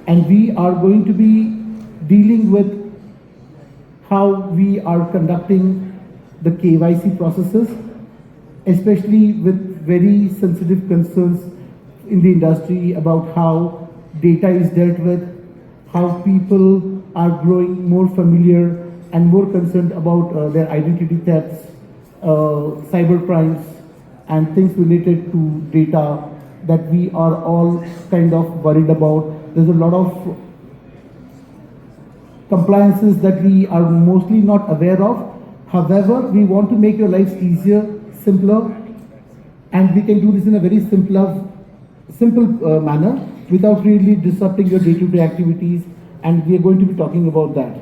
And we are going to be dealing with how we are conducting the KYC processes, especially with very sensitive concerns in the industry about how data is dealt with, how people are growing more familiar and more concerned about their identity thefts, cyber crimes, and things related to data that we are all kind of worried about. There's a lot of compliances that we are mostly not aware of. However, we want to make your lives easier, simpler, and we can do this in a very simple manner without really disrupting your day-to-day activities, and we are going to be talking about that.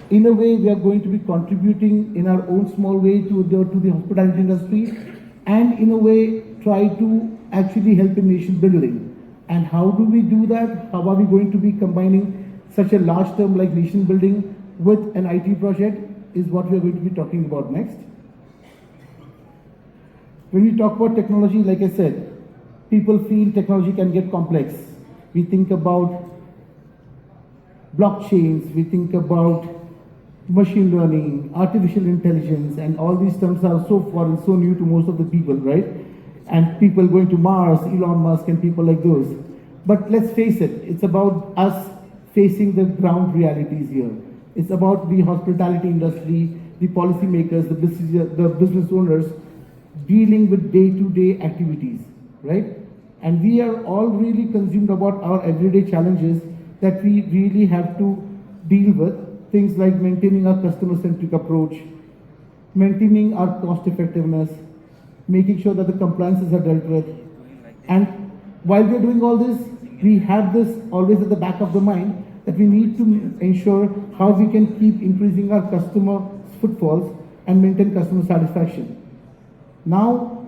In a way, we are going to be contributing in our own small way to the hospitality industry, and in a way try to actually help in nation building. And how do we do that? How are we going to be combining such a large term like nation building with an IT project is what we are going to be talking about next. When we talk about technology, like I said, people feel technology can get complex. We think about blockchains, we think about machine learning, artificial intelligence, and all these terms are so foreign, so new to most of the people, right? And people going to Mars, Elon Musk, and people like those. But let's face it, it's about us facing the ground realities here. It's about the hospitality industry, the policymakers, the business owners dealing with day-to-day activities, right? And we are all really consumed about our everyday challenges that we really have to deal with. Things like maintaining our customer-centric approach, maintaining our cost effectiveness, making sure that the compliances are dealt with. And while we're doing all this, we have this always at the back of the mind that we need to ensure how we can keep increasing our customer footfalls and maintain customer satisfaction. Now,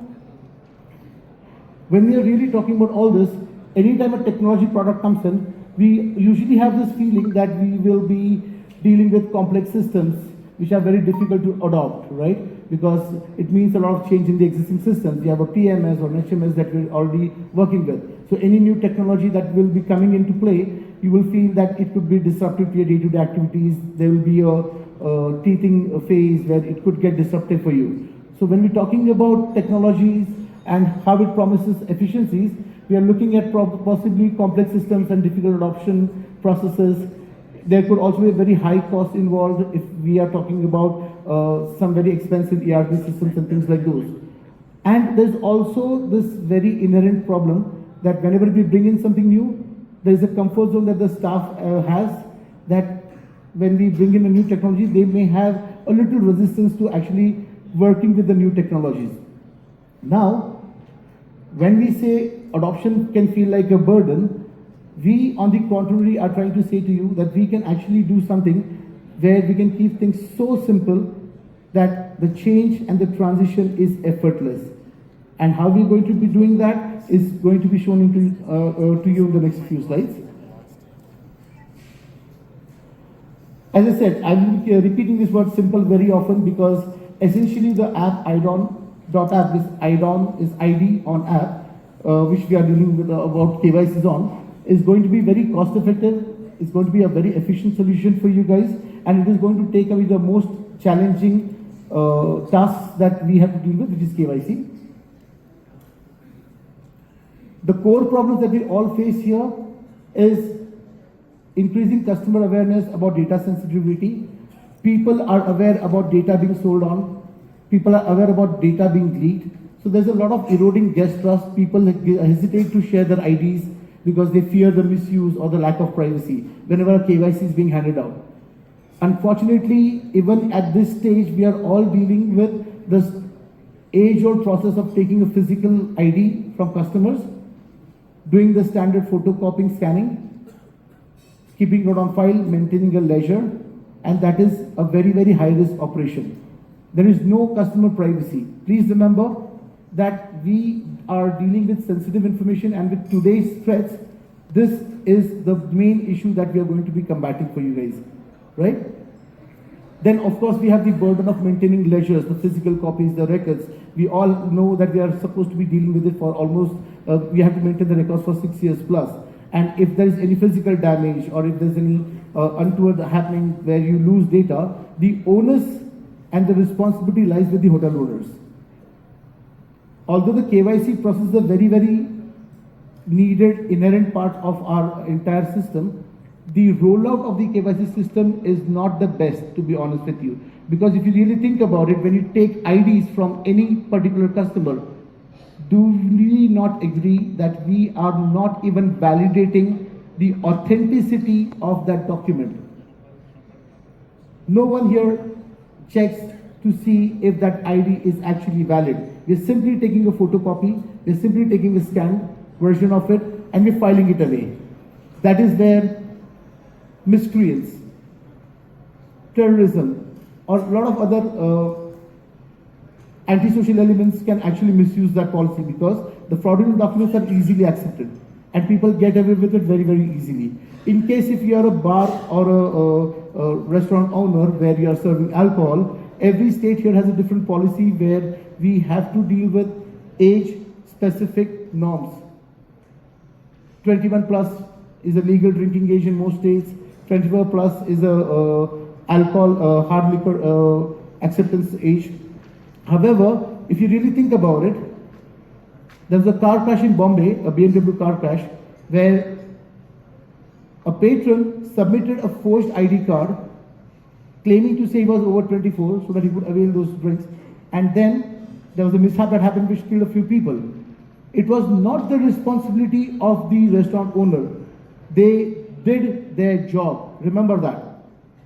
when we are really talking about all this, anytime a technology product comes in, we usually have this feeling that we will be dealing with complex systems which are very difficult to adopt, right? Because it means a lot of change in the existing systems. We have a PMS or an HMS that we're already working with. So any new technology that will be coming into play, you will feel that it could be disruptive to your day-to-day activities. There will be a teething phase where it could get disruptive for you. So when we're talking about technologies and how it promises efficiencies, we are looking at possibly complex systems and difficult adoption processes. There could also be a very high cost involved if we are talking about some very expensive ERP systems and things like those. And there's also this very inherent problem that whenever we bring in something new, there's a comfort zone that the staff has, that when we bring in a new technology, they may have a little resistance to actually working with the new technologies. Now, when we say adoption can feel like a burden, we, on the contrary, are trying to say to you that we can actually do something where we can keep things so simple that the change and the transition is effortless. And how we're going to be doing that is going to be shown to you in the next few slides. As I said, I'm repeating this word simple very often because essentially the app IDON.app, this IDON is IDON.app, which we are dealing with about KYCs on, is going to be very cost effective. It's going to be a very efficient solution for you guys, and it is going to take away the most challenging tasks that we have to deal with, which is KYC. The core problems that we all face here is increasing customer awareness about data sensitivity. People are aware about data being sold on. People are aware about data being leaked. So there's a lot of eroding guest trust. People hesitate to share their IDs because they fear the misuse or the lack of privacy whenever a KYC is being handed out. Unfortunately, even at this stage, we are all dealing with this age-old process of taking a physical ID from customers, doing the standard photocopying, scanning, keeping it on file, maintaining a ledger, and that is a very, very high-risk operation. There is no customer privacy. Please remember that we are dealing with sensitive information, and with today's threats, this is the main issue that we are going to be combating for you guys, right? Then, of course, we have the burden of maintaining ledgers, the physical copies, the records. We all know that we are supposed to be dealing with it for almost, we have to maintain the records for 6 years plus. And if there is any physical damage or if there's any untoward happening where you lose data, the onus and the responsibility lies with the hotel owners. Although the KYC process is a very, very needed inherent part of our entire system, the rollout of the KYC system is not the best, to be honest with you. Because if you really think about it, when you take IDs from any particular customer, do we not agree that we are not even validating the authenticity of that document? No one here checks to see if that ID is actually valid. We're simply taking a photocopy, we're simply taking a scanned version of it, and we're filing it away. That is where miscreants, terrorism, or a lot of other antisocial elements can actually misuse that policy, because the fraudulent documents are easily accepted and people get away with it very, very easily. In case if you are a bar or a restaurant owner where you are serving alcohol, every state here has a different policy where we have to deal with age-specific norms. 21 plus is a legal drinking age in most states. 24 plus is a alcohol, hard liquor acceptance age. However, if you really think about it, there was a car crash in Bombay, a BMW car crash, where a patron submitted a forged ID card claiming to say he was over 24 so that he could avail those drinks. And then there was a mishap that happened which killed a few people. It was not the responsibility of the restaurant owner. They did their job. Remember that.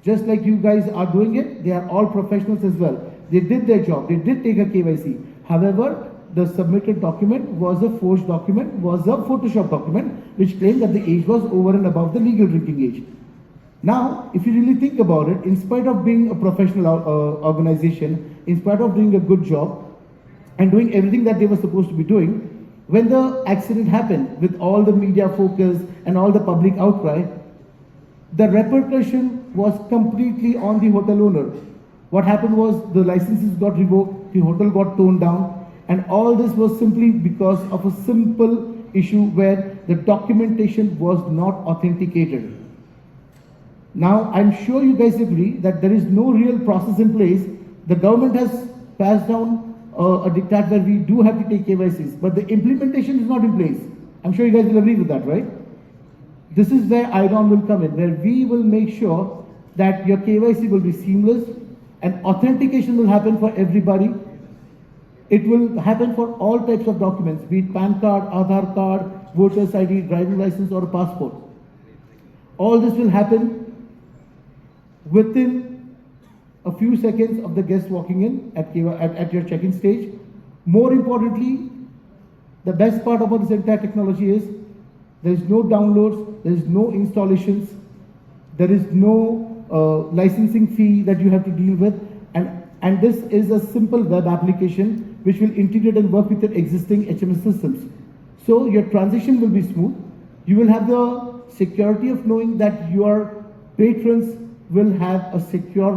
Just like you guys are doing it, they are all professionals as well. They did their job. They did take a KYC. However, the submitted document was a forged document, was a Photoshop document, which claimed that the age was over and above the legal drinking age. Now, if you really think about it, in spite of being a professional organization, in spite of doing a good job and doing everything that they were supposed to be doing, when the accident happened with all the media focus and all the public outcry, the repercussion was completely on the hotel owner. What happened was the licenses got revoked, the hotel got toned down, and all this was simply because of a simple issue where the documentation was not authenticated. Now, I'm sure you guys agree that there is no real process in place. The government has passed down a diktat where we do have to take KYCs, but the implementation is not in place. I'm sure you guys will agree with that, right? This is where IDON will come in, where we will make sure that your KYC will be seamless and authentication will happen for everybody. It will happen for all types of documents, be it PAN card, Aadhaar card, voter's ID, driving license, or a passport. All this will happen within a few seconds of the guest walking in at your check-in stage. More importantly, the best part about this entire technology is there is no downloads, there is no installations, there is no licensing fee that you have to deal with, and this is a simple web application which will integrate and work with your existing HMS systems. So your transition will be smooth. You will have the security of knowing that your patrons will have a secure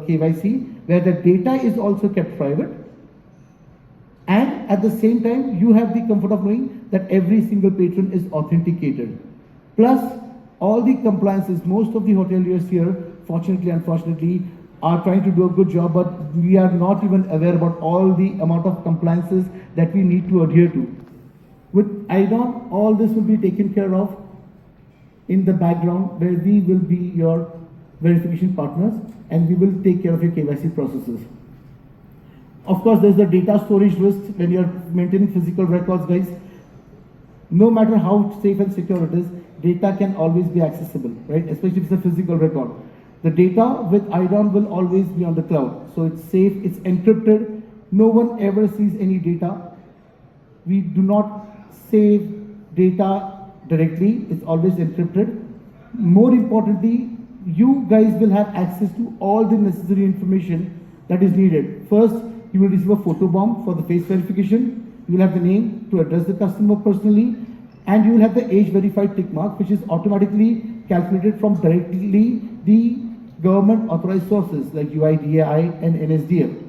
KYC where the data is also kept private, and at the same time you have the comfort of knowing that every single patron is authenticated. Plus all the compliances, most of the hoteliers here, fortunately, unfortunately, are trying to do a good job, but we are not even aware about all the amount of compliances that we need to adhere to. With IDON, all this will be taken care of in the background, where we will be your verification partners and we will take care of your KYC processes. Of course, there's the data storage risk when you're maintaining physical records, guys. No matter how safe and secure it is, data can always be accessible, right? Especially if it's a physical record. The data with IDON will always be on the cloud. So it's safe, it's encrypted. No one ever sees any data. We do not save data directly. It's always encrypted. More importantly, you guys will have access to all the necessary information that is needed. First, you will receive a photo bomb for the face verification. You will have the name to address the customer personally, and you will have the age verified tick mark, which is automatically calculated from directly the government authorized sources like UIDAI and NSDL.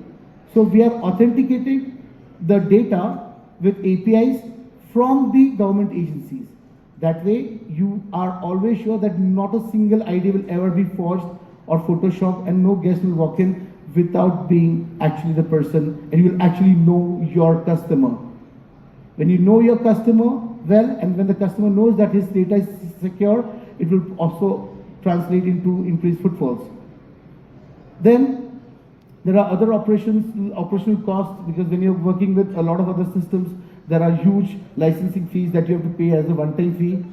So we are authenticating the data with APIs from the government agencies. That way, you are always sure that not a single ID will ever be forged or photoshopped, and no guest will walk in without being actually the person, and you will actually know your customer. When you know your customer well, and when the customer knows that his data is secure, it will also translate into increased footfalls. Then there are other operational costs, because when you're working with a lot of other systems, there are huge licensing fees that you have to pay as a one-time fee.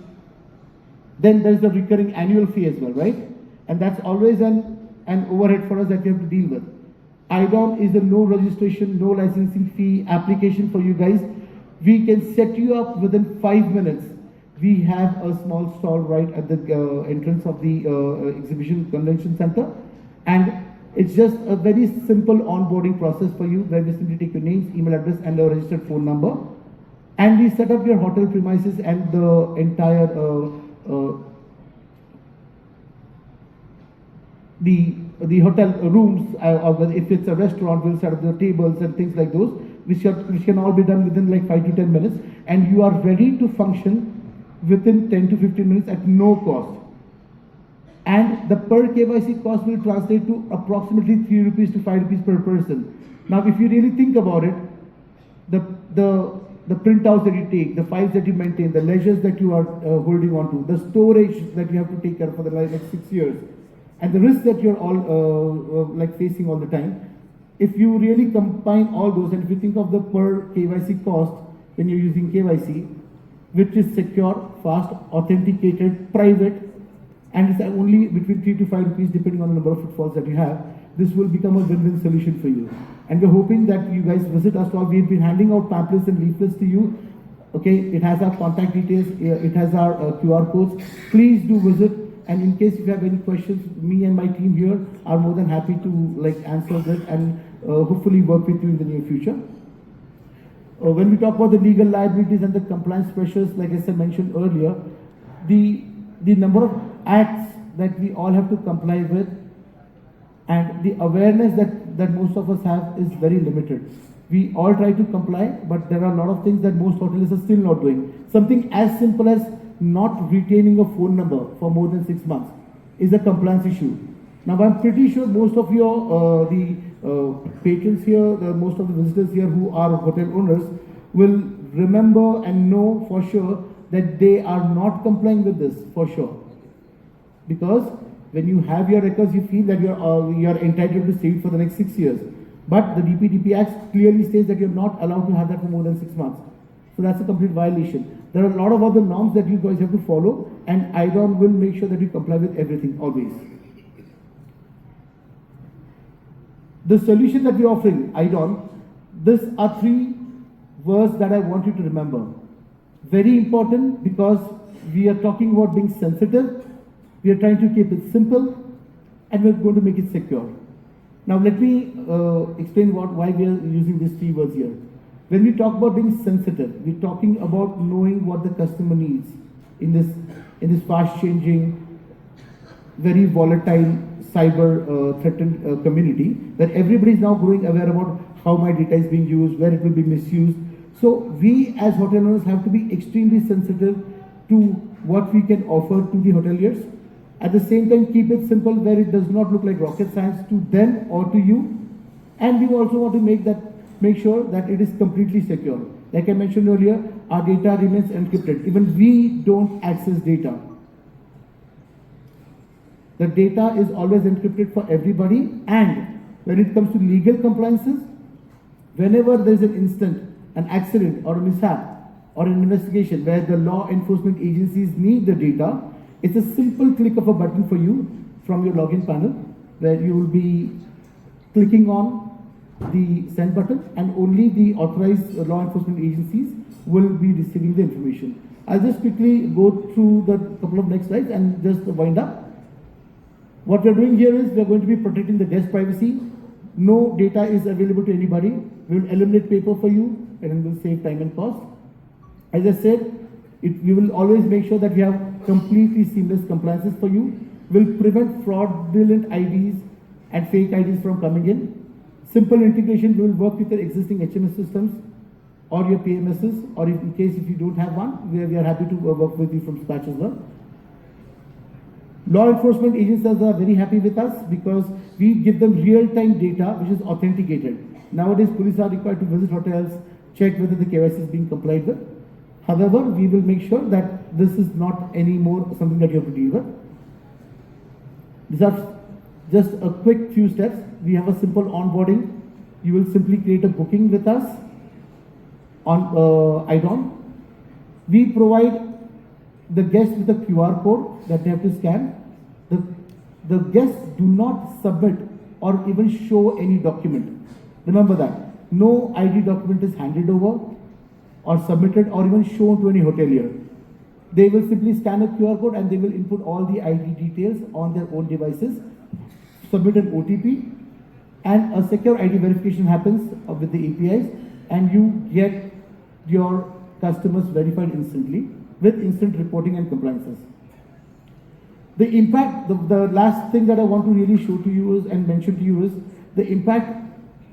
Then there's the recurring annual fee as well, right? And that's always an overhead for us that we have to deal with. IDON is a no registration, no licensing fee application for you guys. We can set you up within 5 minutes. We have a small stall right at the entrance of the exhibition convention center, and it's just a very simple onboarding process for you, where we simply take your names, email address, and a registered phone number, and we set up your hotel premises and the entire the hotel rooms, or if it's a restaurant, we'll set up the tables and things like those, which can all be done within like 5 to 10 minutes, and you are ready to function within 10 to 15 minutes at no cost. And the per KYC cost will translate to approximately 3 rupees to 5 rupees per person. Now, if you really think about it, the printouts that you take, the files that you maintain, the ledgers that you are holding on to, the storage that you have to take care of for the next 6 years, and the risks that you're all like facing all the time, if you really combine all those, and if you think of the per KYC cost when you're using KYC, which is secure, fast, authenticated, private, and it's only between 3 to 5 rupees depending on the number of footfalls that you have, this will become a win-win solution for you. And we're hoping that you guys visit us all. We've been handing out pamphlets and leaflets to you. Okay, it has our contact details, it has our QR codes. Please do visit, and in case you have any questions, me and my team here are more than happy to answer that and hopefully work with you in the near future. When we talk about the legal liabilities and the compliance pressures, like I said, mentioned earlier, the number of acts that we all have to comply with and the awareness that most of us have is very limited. We all try to comply, but there are a lot of things that most hoteliers are still not doing. Something as simple as not retaining a phone number for more than 6 months is a compliance issue. Now, I'm pretty sure most of your patrons here, most of the visitors here who are hotel owners will remember and know for sure that they are not complying with this for sure. Because when you have your records, you feel that you're entitled to save for the next 6 years. But the DPDP Act clearly states that you're not allowed to have that for more than 6 months. So that's a complete violation. There are a lot of other norms that you guys have to follow, and IDON will make sure that you comply with everything always. The solution that we're offering, IDON, these are 3 words that I want you to remember. Very important, because we are talking about being sensitive, we are trying to keep it simple, and we're going to make it secure. Now let me explain why we are using these 3 words here. When we talk about being sensitive, we're talking about knowing what the customer needs in this fast-changing, very volatile, cyber-threatened community, where everybody is now growing aware about how my data is being used, where it will be misused. So we as hotel owners have to be extremely sensitive to what we can offer to the hoteliers. At the same time, keep it simple, where it does not look like rocket science to them or to you. And we also want to make sure that it is completely secure. Like I mentioned earlier, our data remains encrypted. Even we don't access data. The data is always encrypted for everybody. And when it comes to legal compliances, whenever there's an incident, an accident or a mishap or an investigation where the law enforcement agencies need the data, it's a simple click of a button for you from your login panel, where you will be clicking on the send button, and only the authorized law enforcement agencies will be receiving the information. I'll just quickly go through the couple of next slides and just wind up. What we're doing here is we're going to be protecting the guest privacy. No data is available to anybody. We'll eliminate paper for you, and we'll save time and cost. As I said, we will always make sure that we have completely seamless compliances for you. We'll prevent fraudulent IDs and fake IDs from coming in. Simple integration, we will work with the existing HMS systems. or your PMSs, or in case if you don't have one, we are happy to work with you from scratch as well. Law enforcement agencies are very happy with us because we give them real-time data which is authenticated. Nowadays, police are required to visit hotels, check whether the KYC is being complied with. However, we will make sure that this is not anymore something that you have to deal with. These are just a quick few steps. We have a simple onboarding. You will simply create a booking with us on IDON. We provide the guests with a QR code that they have to scan. The guests do not submit or even show any document. Remember that. No ID document is handed over or submitted or even shown to any hotelier. They will simply scan a QR code and they will input all the ID details on their own devices, submit an OTP, and a secure ID verification happens with the APIs, and you get your customers verified instantly with instant reporting and compliances. The impact, the last thing that I want to really show to you is and mention to you is the impact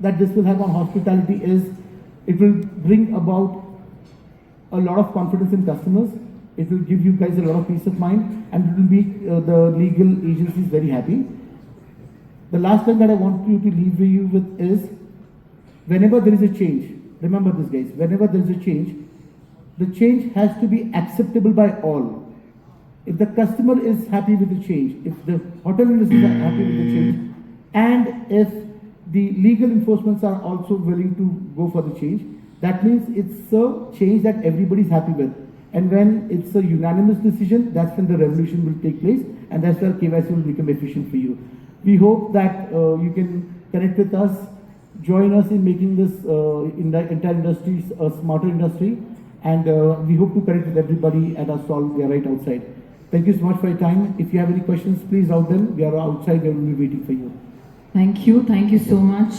that this will have on hospitality is it will bring about a lot of confidence in customers. It will give you guys a lot of peace of mind, and it will make the legal agencies very happy. The last thing that I want you to leave you with is whenever there is a change, remember this guys, whenever there is a change, the change has to be acceptable by all. If the customer is happy with the change, if the hotel industry is happy with the change, and if the legal enforcements are also willing to go for the change, that means it's a change that everybody is happy with. And when it's a unanimous decision, that's when the revolution will take place, and that's where KYC will become efficient for you. We hope that you can connect with us, join us in making this in the entire industry a smarter industry, and we hope to connect with everybody at our stall. We are right outside. Thank you so much for your time. If you have any questions, please route them. We are outside. We will be waiting for you. Thank you. Thank you so much.